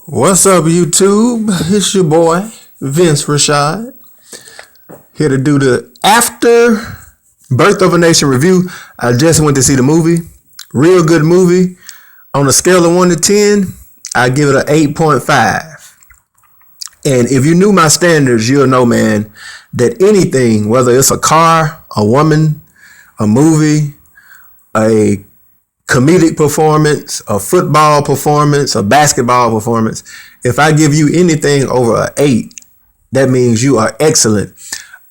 What's up, YouTube? It's your boy, Vince Rashad, here to do the after Birth of a Nation review. I just went to see the movie. Real good movie. On a scale of 1 to 10, I give it an 8.5. And if you knew my standards, you'll know, man, that anything, whether it's a car, a woman, a movie, a comedic performance, a football performance, a basketball performance, if I give you anything over an 8, that means you are excellent.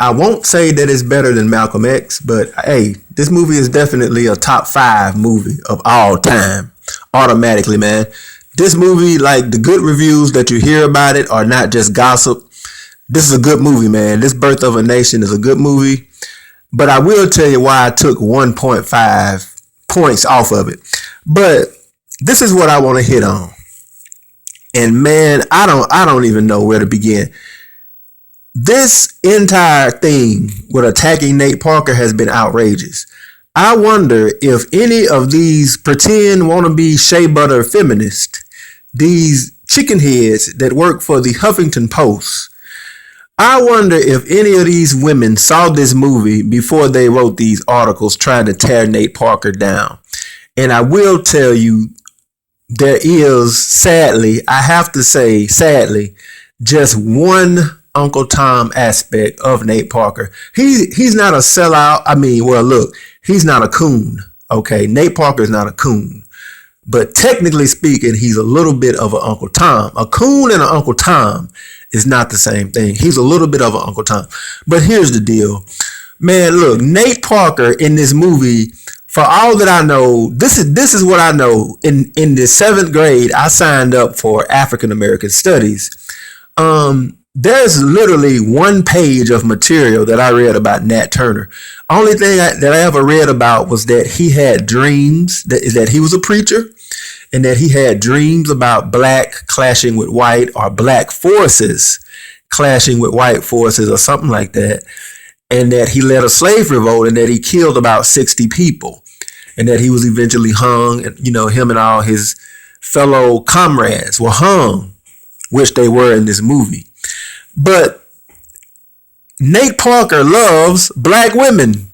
I won't say that it's better than Malcolm X, but hey, this movie is definitely a top 5 movie of all time. Automatically, man. This movie, like the good reviews that you hear about it are not just gossip. This is a good movie, man. This Birth of a Nation is a good movie. But I will tell you why I took 1.5 points off of it. But this is what I want to hit on. And man, I don't even know where to begin. This entire thing with attacking Nate Parker has been outrageous. I wonder if any of these pretend wannabe shea butter feminists, these chicken heads that work for the Huffington Post, I wonder if any of these women saw this movie before they wrote these articles trying to tear Nate Parker down. And I will tell you, there is, sadly, I have to say, sadly, just one Uncle Tom aspect of Nate Parker. He's not a sellout. I mean, well, look, he's not a coon. Okay, Nate Parker is not a coon. But technically speaking, he's a little bit of an Uncle Tom. A coon and an Uncle Tom is not the same thing. He's a little bit of an Uncle Tom. But here's the deal. Man, look, Nate Parker in this movie, for all that I know, this is what I know. In the 7th grade, I signed up for African American Studies. There's literally one page of material that I read about Nat Turner. Only thing that I ever read about was that he had dreams, that he was a preacher, and that he had dreams about black clashing with white, or black forces clashing with white forces, or something like that. And that he led a slave revolt, and that he killed about 60 people, and that he was eventually hung. And, him and all his fellow comrades were hung, which they were in this movie. But Nate Parker loves black women.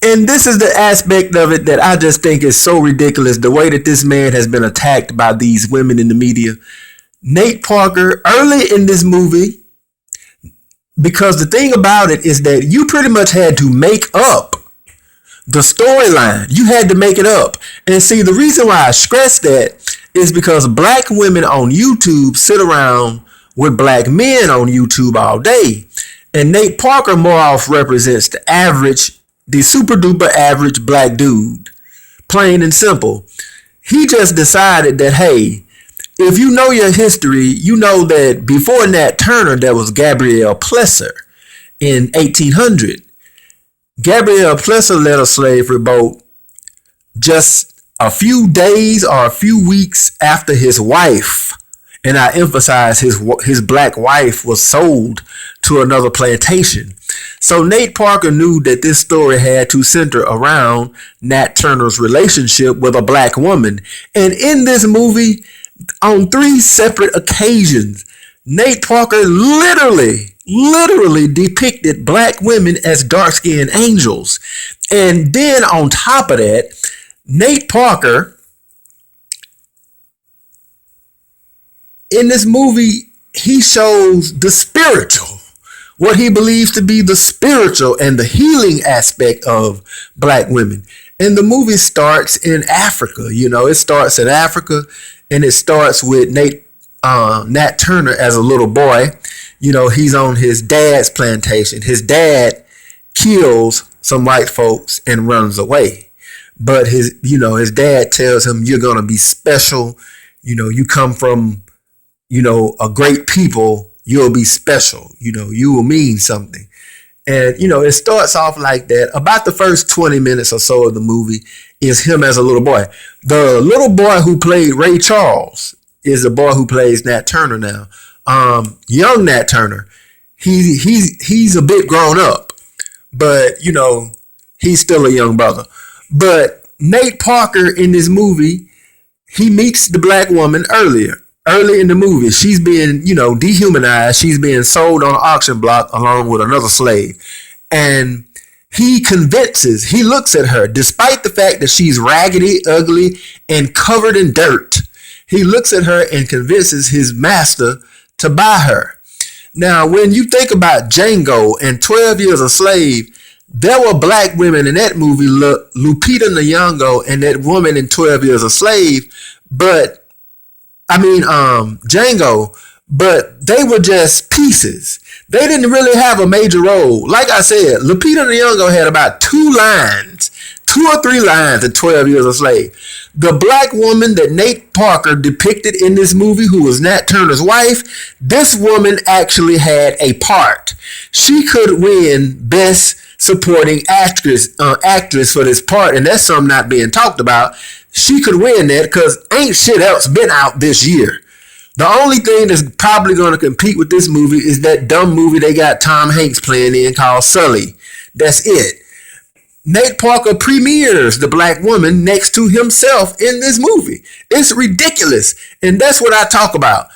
And this is the aspect of it that I just think is so ridiculous, the way that this man has been attacked by these women in the media. Nate Parker, early in this movie, because the thing about it is that you pretty much had to make up the storyline. You had to make it up. And see, the reason why I stress that is because black women on YouTube sit around with black men on YouTube all day. And Nate Parker more off represents the super duper average black dude. Plain and simple. He just decided that, hey, if you know your history, you know that before Nat Turner, there was Gabrielle Plesser in 1800. Gabrielle Plesser led a slave revolt just a few days or a few weeks after his wife, and I emphasize his black wife, was sold to another plantation. So Nate Parker knew that this story had to center around Nat Turner's relationship with a black woman. And in this movie, on 3 separate occasions, Nate Parker literally depicted black women as dark-skinned angels. And then on top of that, Nate Parker, in this movie, he shows the spiritual, what he believes to be the spiritual and the healing aspect of black women. And the movie starts in Africa. It starts in Africa, and it starts with Nat Turner as a little boy. He's on his dad's plantation. His dad kills some white folks and runs away. But his dad tells him, you're going to be special. You come from, a great people, you'll be special. You will mean something. And, it starts off like that. About the first 20 minutes or so of the movie is him as a little boy. The little boy who played Ray Charles is the boy who plays Nat Turner now. Young Nat Turner, he's a bit grown up, but, he's still a young brother. But Nate Parker in this movie, he meets the black woman earlier. early in the movie, she's being, dehumanized. She's being sold on an auction block along with another slave. And he looks at her, despite the fact that she's raggedy, ugly, and covered in dirt. He looks at her and convinces his master to buy her. Now, when you think about Django and 12 Years a Slave, there were black women in that movie, Lupita Nyong'o and that woman in 12 Years a Slave, Django, but they were just pieces. They didn't really have a major role. Like I said, Lupita Nyong'o had about 2 or 3 lines in 12 Years a Slave. The black woman that Nate Parker depicted in this movie, who was Nat Turner's wife, this woman actually had a part. She could win Best Supporting Actress for this part, and that's something not being talked about. She could win that because ain't shit else been out this year. The only thing that's probably going to compete with this movie is that dumb movie they got Tom Hanks playing in called Sully. That's it. Nate Parker premieres the black woman next to himself in this movie. It's ridiculous. And that's what I talk about.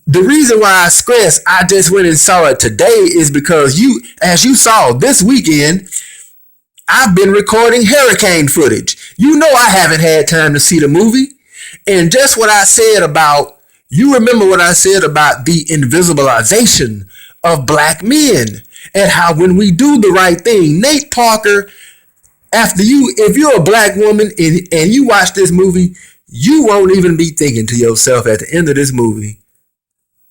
The reason why I stress I just went and saw it today is because as you saw this weekend, I've been recording hurricane footage. You know I haven't had time to see the movie. And just what I said about, you remember what I said about the invisibilization of black men and how when we do the right thing, Nate Parker, if you're a black woman and you watch this movie, you won't even be thinking to yourself at the end of this movie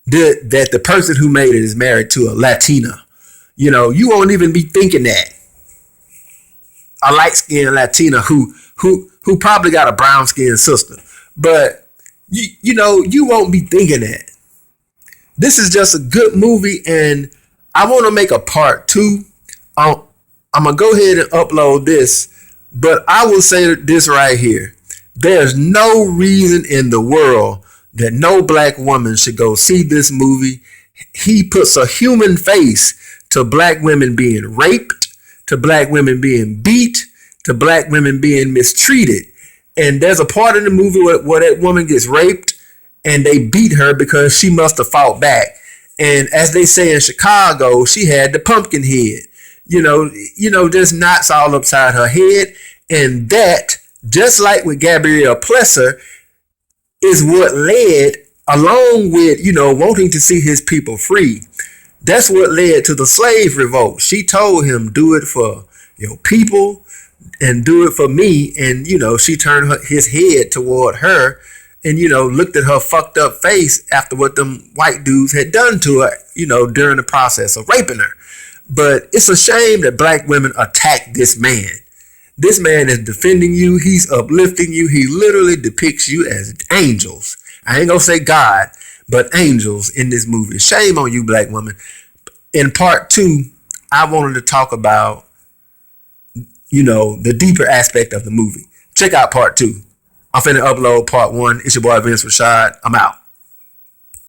that the person who made it is married to a Latina. You won't even be thinking that. A light-skinned Latina who probably got a brown-skinned sister. But, you won't be thinking that. This is just a good movie, and I want to make a part 2. I'm going to go ahead and upload this, but I will say this right here. There's no reason in the world that no black woman should go see this movie. He puts a human face to black women being raped, to black women being beat, to black women being mistreated. And there's a part in the movie where that woman gets raped and they beat her because she must have fought back. And as they say in Chicago, she had the pumpkin head. There's knots all upside her head. And that, just like with Gabrielle Plesser, is what led, along with, wanting to see his people free. That's what led to the slave revolt. She told him, do it for your people and do it for me. And, she turned his head toward her and, looked at her fucked up face after what them white dudes had done to her, during the process of raping her. But it's a shame that black women attack this man. This man is defending you. He's uplifting you. He literally depicts you as angels. I ain't gonna say God, but angels in this movie. Shame on you, black woman. In part 2, I wanted to talk about, the deeper aspect of the movie. Check out part 2. I'm finna upload part 1. It's your boy Vince Rashad. I'm out.